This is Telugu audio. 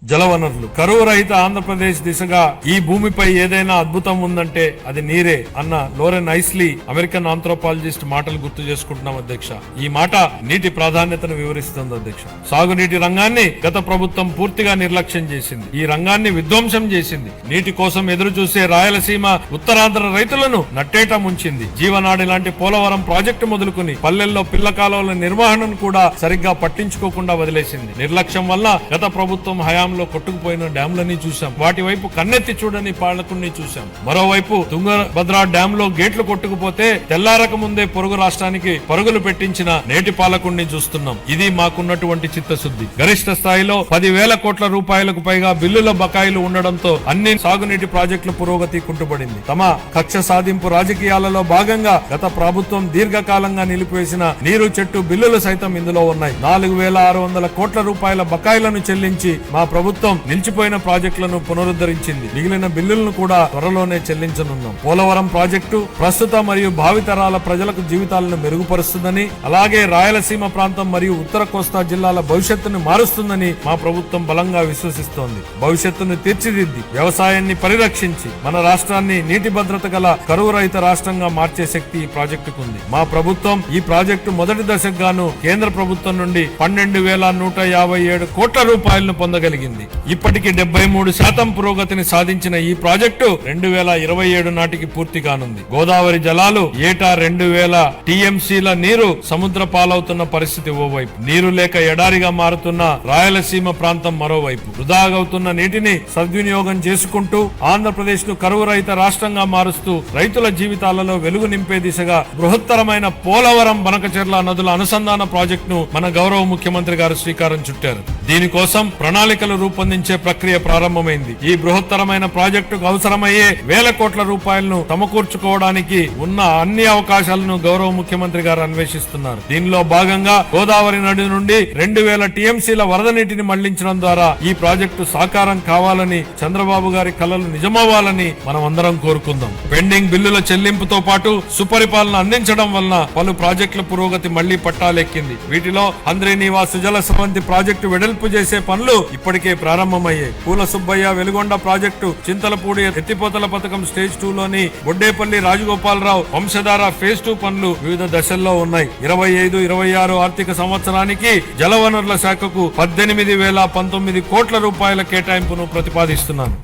జలవనరులు కరువు రహిత ఆంధ్రప్రదేశ్ దిశగా ఈ భూమిపై ఏదైనా అద్భుతం ఉందంటే అది నీరే అన్న లోరెన్ ఐస్లీ అమెరికన్ ఆంథ్రోపాలజిస్ట్ మాటలు గుర్తు చేసుకుంటున్నాం అధ్యక్ష. ఈ మాట నీటి ప్రాధాన్యతను వివరిస్తుంది అధ్యక్ష. సాగునీటి రంగాన్ని గత ప్రభుత్వం పూర్తిగా నిర్లక్ష్యం చేసింది. ఈ రంగాన్ని విధ్వంసం చేసింది. నీటి కోసం ఎదురు చూసే రాయలసీమ ఉత్తరాంధ్ర రైతులను నట్టేట ముంచింది. జీవనాడి లాంటి పోలవరం ప్రాజెక్టు మొదలుకుని పల్లెల్లో పిల్ల కాలువల నిర్వహణను కూడా సరిగ్గా పట్టించుకోకుండా వదిలేసింది. నిర్లక్ష్యం వల్ల గత ప్రభుత్వం హయాం కొట్టుకుపోయిన డ్యాంలని చూశాం. వాటి వైపు కన్నెత్తి చూడని పాలకుల్ని చూశాం. మరోవైపు తుంగభద్ర డ్యామ్ లో గేట్లు కొట్టుకుపోతే తెల్లారక ముందే పొరుగు రాష్ట్రానికి పరుగులు పెట్టించిన నేటి పాలకుడిని చూస్తున్నాం. ఇది మాకున్నటువంటి చిత్తశుద్ధి. గరిష్ట స్థాయిలో 10,000 కోట్ల రూపాయలకు పైగా బిల్లుల బకాయిలు ఉండడంతో అన్ని సాగునీటి ప్రాజెక్టుల పురోగతి కుంటుపడింది. తమ కక్ష సాధింపు రాజకీయాలలో భాగంగా గత ప్రభుత్వం దీర్ఘకాలంగా నిలిపివేసిన నీరు చెట్టు బిల్లులు సైతం ఇందులో ఉన్నాయి. 4,600 కోట్ల రూపాయల బకాయిలను చెల్లించి మా ప్రభుత్వం నిలిచిపోయిన ప్రాజెక్టులను పునరుద్ధరించింది. మిగిలిన బిల్లులను కూడా త్వరలోనే చెల్లించనున్నాం. పోలవరం ప్రాజెక్టు ప్రస్తుత మరియు భావితరాల ప్రజలకు జీవితాలను మెరుగుపరుస్తుందని, అలాగే రాయలసీమ ప్రాంతం మరియు ఉత్తర కోస్తా జిల్లాల భవిష్యత్తును మారుస్తుందని మా ప్రభుత్వం బలంగా విశ్వసిస్తోంది. భవిష్యత్తును తీర్చిదిద్ది వ్యవసాయాన్ని పరిరక్షించి మన రాష్ట్రాన్ని నీటి భద్రత గల కరువు రహిత రాష్ట్రంగా మార్చే శక్తి ఈ ప్రాజెక్టుకు ఉంది. మా ప్రభుత్వం ఈ ప్రాజెక్టు మొదటి దశకు గాను కేంద్ర ప్రభుత్వం నుండి 12,157 కోట్ల రూపాయలను పొందగలిగింది. ఇప్పటికి 73% పురోగతిని సాధించిన ఈ ప్రాజెక్టు 2027 నాటికి పూర్తి కానుంది. గోదావరి జలాలు ఏటా 2,000 టీఎంసీల నీరు సముద్ర పాలవుతున్న పరిస్థితి ఓవైపు, నీరు లేక ఎడారిగా మారుతున్న రాయలసీమ ప్రాంతం మరోవైపు. వృధాగవుతున్న నీటిని సద్వినియోగం చేసుకుంటూ ఆంధ్రప్రదేశ్ ను కరువు రహిత రాష్ట్రంగా మారుస్తూ రైతుల జీవితాలలో వెలుగు నింపే దిశగా బృహత్తరమైన పోలవరం బనకచెర్ల నదుల అనుసంధాన ప్రాజెక్టును మన గౌరవ ముఖ్యమంత్రి గారు శ్రీకారం చుట్టారు. దీనికోసం ప్రణాళికలు రూపొందించే ప్రక్రియ ప్రారంభమైంది. ఈ బృహత్తరమైన ప్రాజెక్టుకు అవసరమయ్యే 1,000 కోట్ల రూపాయలను సమకూర్చుకోవడానికి ఉన్న అన్ని అవకాశాలను గౌరవ ముఖ్యమంత్రి గారు అన్వేషిస్తున్నారు. దీనిలో భాగంగా గోదావరి నది నుండి 2,000 టీఎంసీల వరద నీటిని మళ్లించడం ద్వారా ఈ ప్రాజెక్టు సాకారం కావాలని, చంద్రబాబు గారి కలలు నిజమవ్వాలని మనం అందరం కోరుకుందాం. పెండింగ్ బిల్లుల చెల్లింపుతో పాటు సుపరిపాలన అందించడం వలన పలు ప్రాజెక్టుల పురోగతి మళ్లీ పట్టాలెక్కింది. వీటిలో హంద్రీ నివాస్ జల స్రవంతి ప్రాజెక్టు వెడల్పు చేసే పనులు ఇప్పటికే ప్రారంభమయ్యాయి. పూల సుబ్బయ్య వెలుగొండ ప్రాజెక్టు, చింతలపూడి ఎత్తిపోతల పథకం స్టేజ్ 2 లోని బొడ్డేపల్లి రాజగోపాలరావు వంశధార ఫేజ్ 2 పనులు వివిధ దశల్లో ఉన్నాయి. 25-26 ఆర్థిక సంవత్సరానికి జలవనరుల శాఖకు 18,019 కోట్ల రూపాయల కేటాయింపును ప్రతిపాదిస్తున్నాను.